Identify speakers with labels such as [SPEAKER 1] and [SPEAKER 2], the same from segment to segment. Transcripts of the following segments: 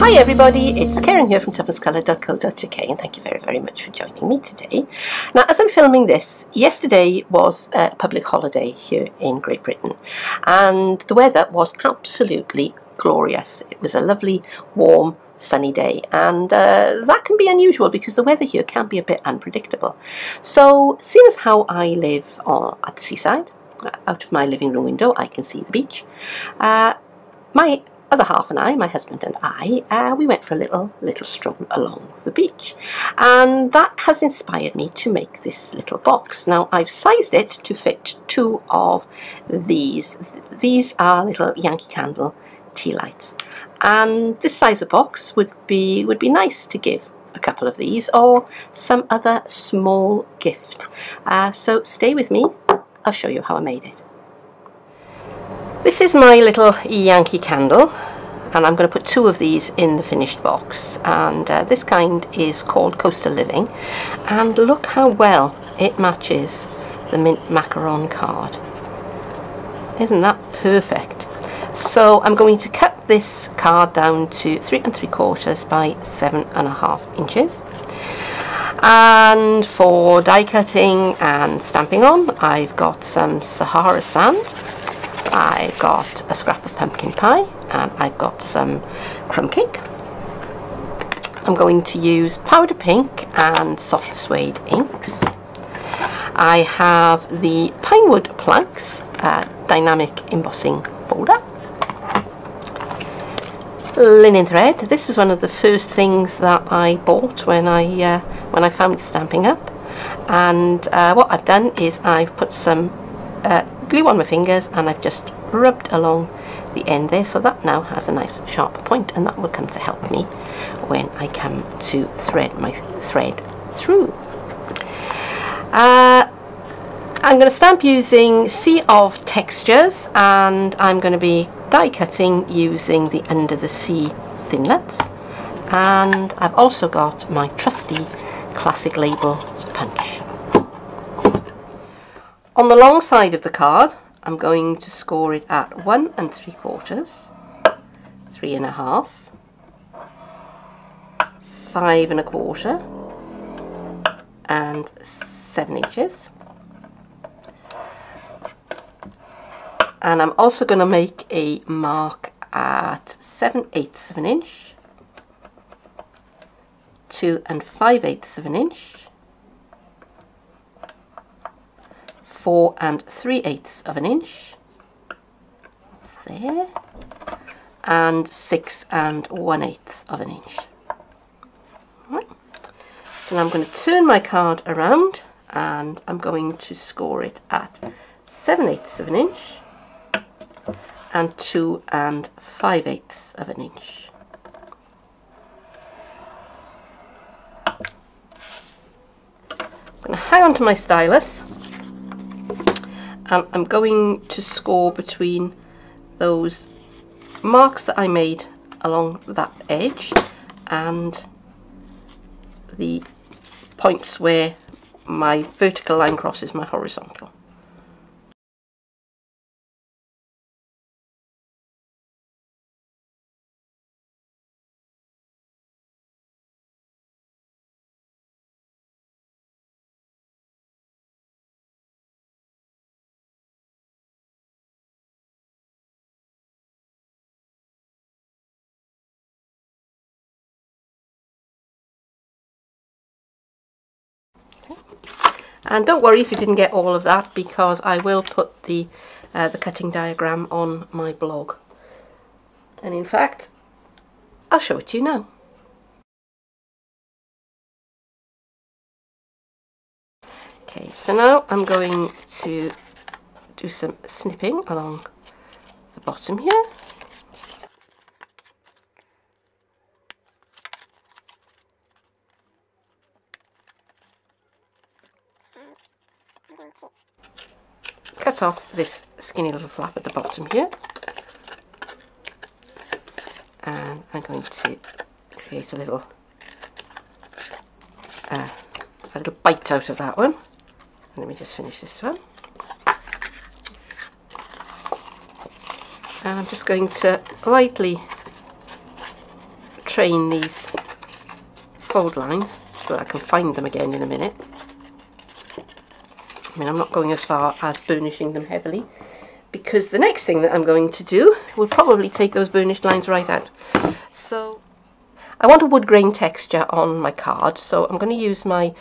[SPEAKER 1] Hi everybody, it's Keren here from tuppence.co.uk and thank you very much for joining me today. Now, as I'm filming this, yesterday was a public holiday here in Great Britain and the weather was absolutely glorious. It was a lovely, warm, sunny day, and that can be unusual because the weather here can be a bit unpredictable. So, seeing as how I live at the seaside, out of my living room window I can see the beach. My other half and I, my husband and I, we went for a little stroll along the beach, and that has inspired me to make this little box. Now, I've sized it to fit two of these. These are little Yankee Candle tea lights, and this size of box would be nice to give a couple of these or some other small gift. So stay with me, I'll show you how I made it. This is my little Yankee candle, and I'm going to put two of these in the finished box, and this kind is called Coastal Living, and look how well it matches the mint macaron card. Isn't that perfect? So I'm going to cut this card down to 3 3/4 by 7.5 inches. And for die cutting and stamping on, I've got some Sahara sand, I've got a scrap of pumpkin pie, and I've got some crumb cake. I'm going to use powder pink and soft suede inks. I have the Pinewood Planks dynamic embossing folder. Linen thread. This was one of the first things that I bought when I found Stampin' Up, and what I've done is I've put some glue on my fingers and I've just rubbed along the end there, so that now has a nice sharp point, and that will come to help me when I come to thread my thread through. I'm going to stamp using Sea of Textures, and I'm going to be die cutting using the Under the Sea Thinlits, and I've also got my trusty classic label punch. On the long side of the card, I'm going to score it at 1 3/4, 3.5, 5 1/4, and 7 inches. And I'm also going to make a mark at 7/8 of an inch, 2 5/8 of an inch, 4 3/8 of an inch, there, and 6 1/8 of an inch. Right. So now I'm going to turn my card around, and I'm going to score it at 7/8 of an inch and 2 5/8 of an inch. I'm going to hang on to my stylus, and I'm going to score between those marks that I made along that edge and the points where my vertical line crosses my horizontal. And don't worry if you didn't get all of that, because I will put the cutting diagram on my blog. And in fact, I'll show it to you now. Okay, so now I'm going to do some snipping along the bottom here. Cut off this skinny little flap at the bottom here, and I'm going to create a little bite out of that one. Let me just finish this one, and I'm just going to lightly train these fold lines so that I can find them again in a minute. I mean, I'm not going as far as burnishing them heavily, because the next thing that I'm going to do will probably take those burnished lines right out. So I want a wood grain texture on my card, so I'm going to use my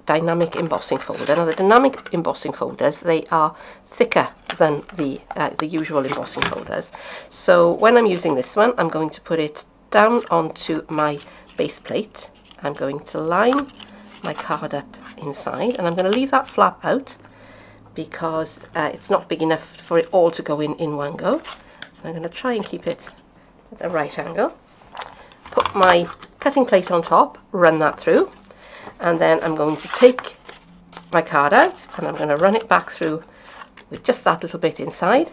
[SPEAKER 1] dynamic embossing folder. Now the dynamic embossing folders, they are thicker than the usual embossing folders. So when I'm using this one, I'm going to put it down onto my base plate. I'm going to line my card up inside, and I'm going to leave that flap out because it's not big enough for it all to go in one go. I'm going to try and keep it at a right angle. Put my cutting plate on top, run that through, and then I'm going to take my card out and I'm going to run it back through with just that little bit inside,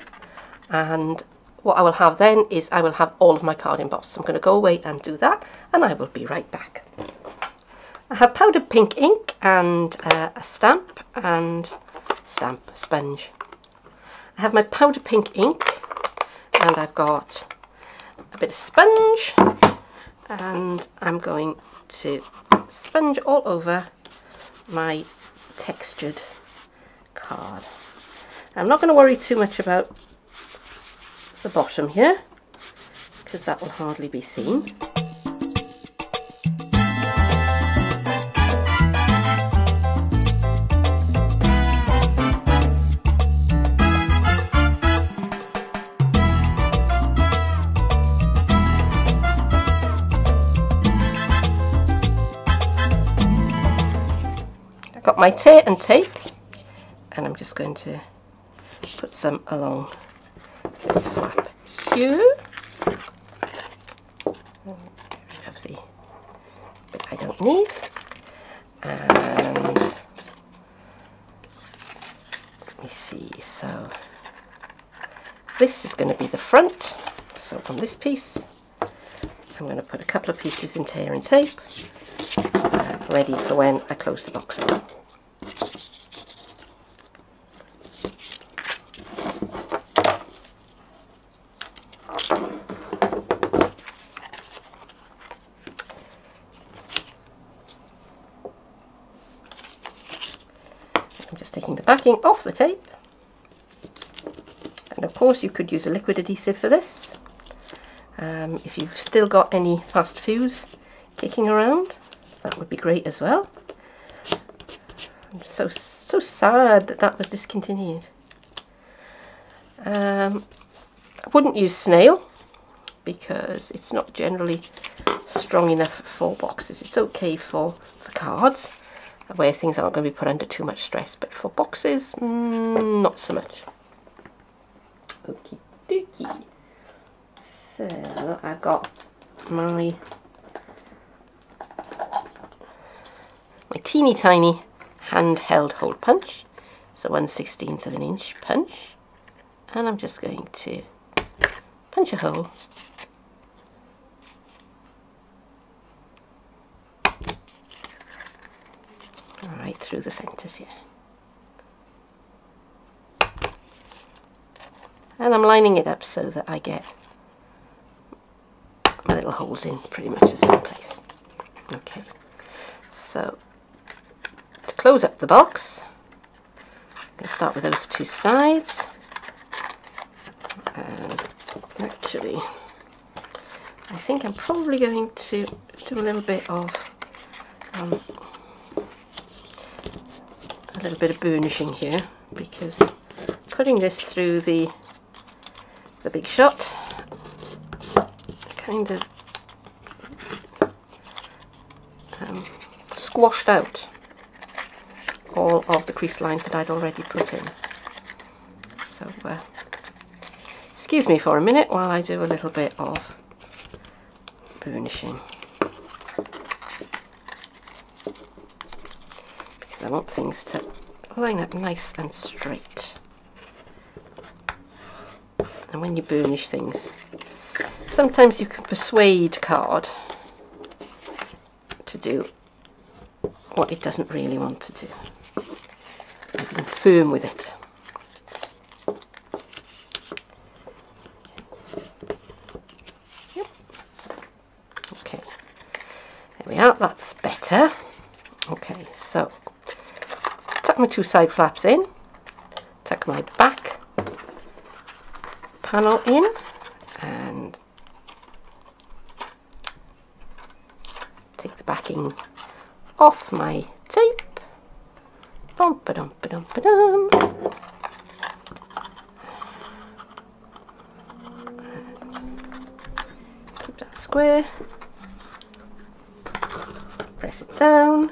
[SPEAKER 1] and what I will have then is I will have all of my card embossed. So I'm going to go away and do that, and I will be right back. I have powdered pink ink and a stamp and sponge. I have my powder pink ink, and I've got a bit of sponge, and I'm going to sponge all over my textured card. I'm not going to worry too much about the bottom here because that will hardly be seen. I've got my tear and tape, and I'm just going to put some along this flap here. Get rid of the bit I don't need, and let me see, so this is going to be the front. So on this piece I'm going to put a couple of pieces in tear and tape, ready for when I close the box on. I'm just taking the backing off the tape, and of course you could use a liquid adhesive for this. If you've still got any fast fuse kicking around, that would be great as well. I'm so sad that that was discontinued. I wouldn't use snail because it's not generally strong enough for boxes. It's okay for cards where things aren't going to be put under too much stress, but for boxes, not so much. Okie dokie. So I've got my teeny tiny handheld hole punch, so 1/16 of an inch punch, and I'm just going to punch a hole right through the centres here, and I'm lining it up so that I get my little holes in pretty much the same place. Okay, so to close up the box, I'm going to start with those two sides, and actually I think I'm probably going to do a little bit of burnishing here, because putting this through the big shot kind of squashed out all of the crease lines that I'd already put in. So excuse me for a minute while I do a little bit of burnishing, because I want things to line up nice and straight. And when you burnish things, sometimes you can persuade card to do what it doesn't really want to do. You can be firm with it. Yep. we are, that's better. Okay, so tuck my two side flaps in, tuck my back panel in, and take the backing off my tape. Bum, ba-dum, ba-dum, ba-dum. Keep that square. Press it down.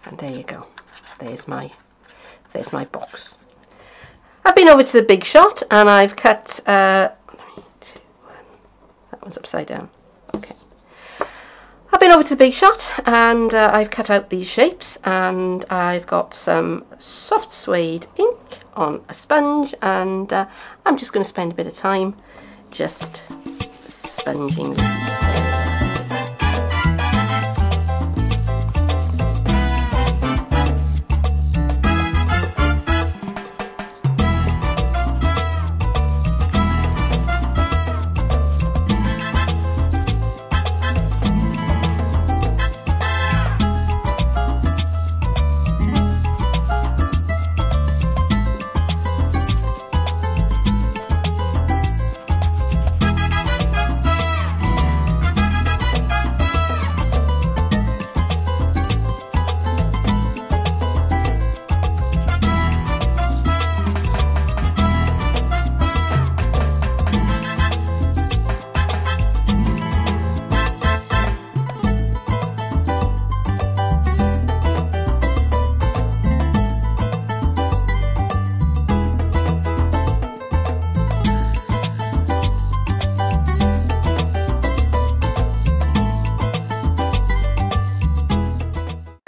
[SPEAKER 1] And there you go. There's my box. I've been over to the Big Shot and I've cut 3, 2, 1. That one's upside down. Okay. I've been over to the Big Shot and I've cut out these shapes, and I've got some soft suede ink on a sponge, and I'm just going to spend a bit of time just sponging these.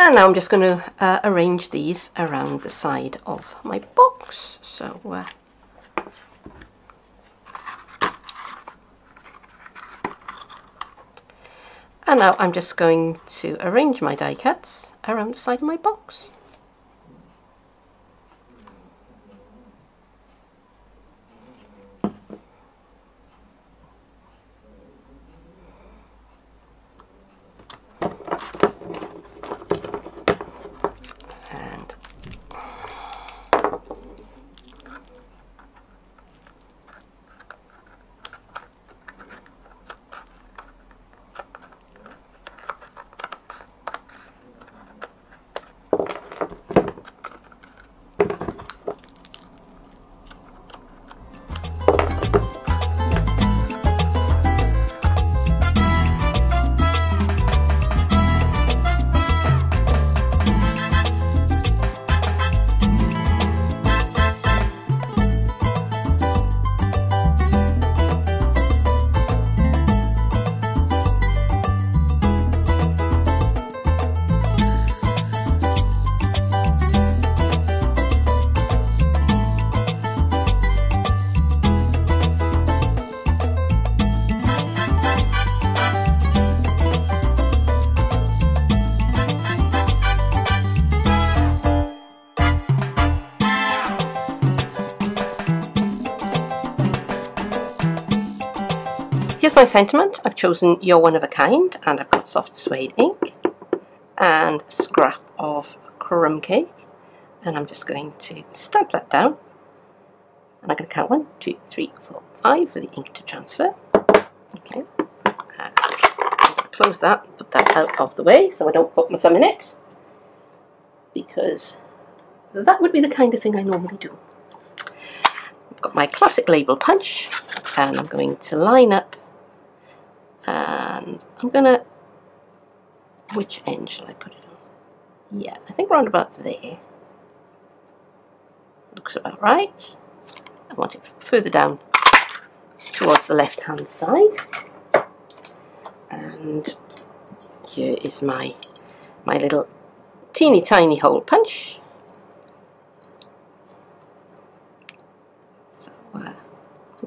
[SPEAKER 1] And now I'm just going to arrange these around the side of my box. So and now I'm just going to arrange my die cuts around the side of my box. Here's my sentiment. I've chosen You're One of a Kind, and I've got soft suede ink and a scrap of crumb cake, and I'm just going to stamp that down, and I'm going to count 1, 2, 3, 4, 5 for the ink to transfer. Okay, and close that, put that out of the way so I don't put my thumb in it, because that would be the kind of thing I normally do. I've got my classic label punch, and I'm going to line up, and I'm gonna, which end shall I put it on? Yeah, I think around about there. Looks about right. I want it further down towards the left hand side. And here is my little teeny tiny hole punch. So I'll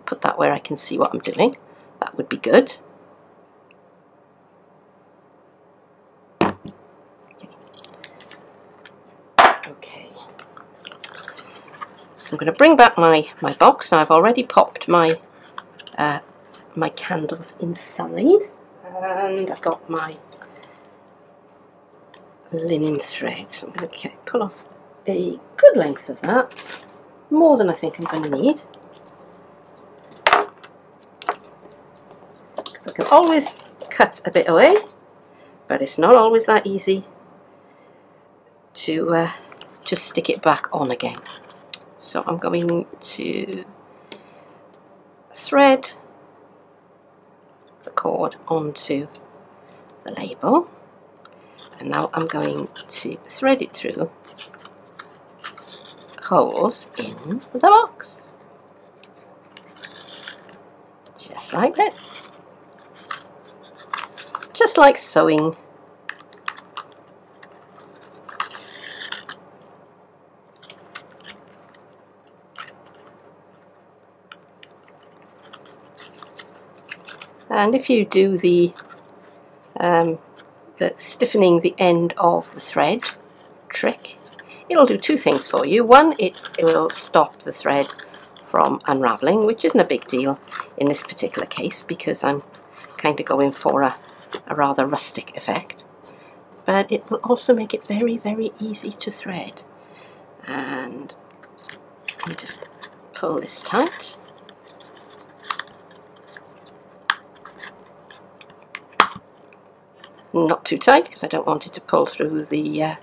[SPEAKER 1] put that where I can see what I'm doing. That would be good. Okay. So I'm going to bring back my box. Now I've already popped my my candles inside, and I've got my linen thread, so I'm going to pull off a good length of that, more than I think I'm going to need. So I can always cut a bit away, but it's not always that easy to just stick it back on again. So I'm going to thread the cord onto the label, and now I'm going to thread it through holes in the box, just like this, just like sewing. And if you do the stiffening the end of the thread trick, it'll do two things for you. One, it will stop the thread from unraveling, which isn't a big deal in this particular case because I'm kind of going for a rather rustic effect. But it will also make it very, very easy to thread. And let me just pull this tight. Not too tight because I don't want it to pull through the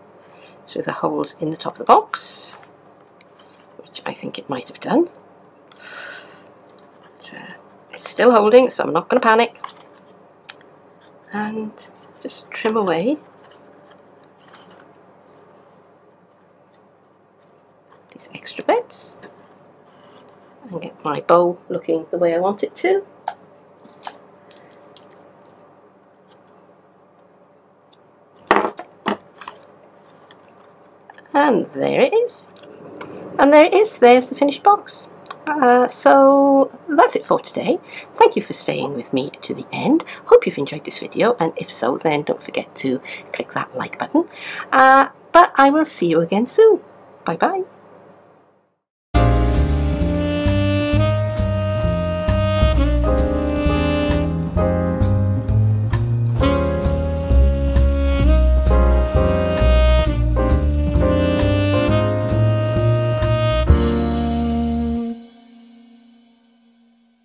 [SPEAKER 1] holes in the top of the box, which I think it might have done. But, it's still holding, so I'm not going to panic. And just trim away these extra bits and get my bow looking the way I want it to. And there it is. And there it is. There's the finished box. So that's it for today. Thank you for staying with me to the end. Hope you've enjoyed this video, and if so, then don't forget to click that like button. But I will see you again soon. Bye bye.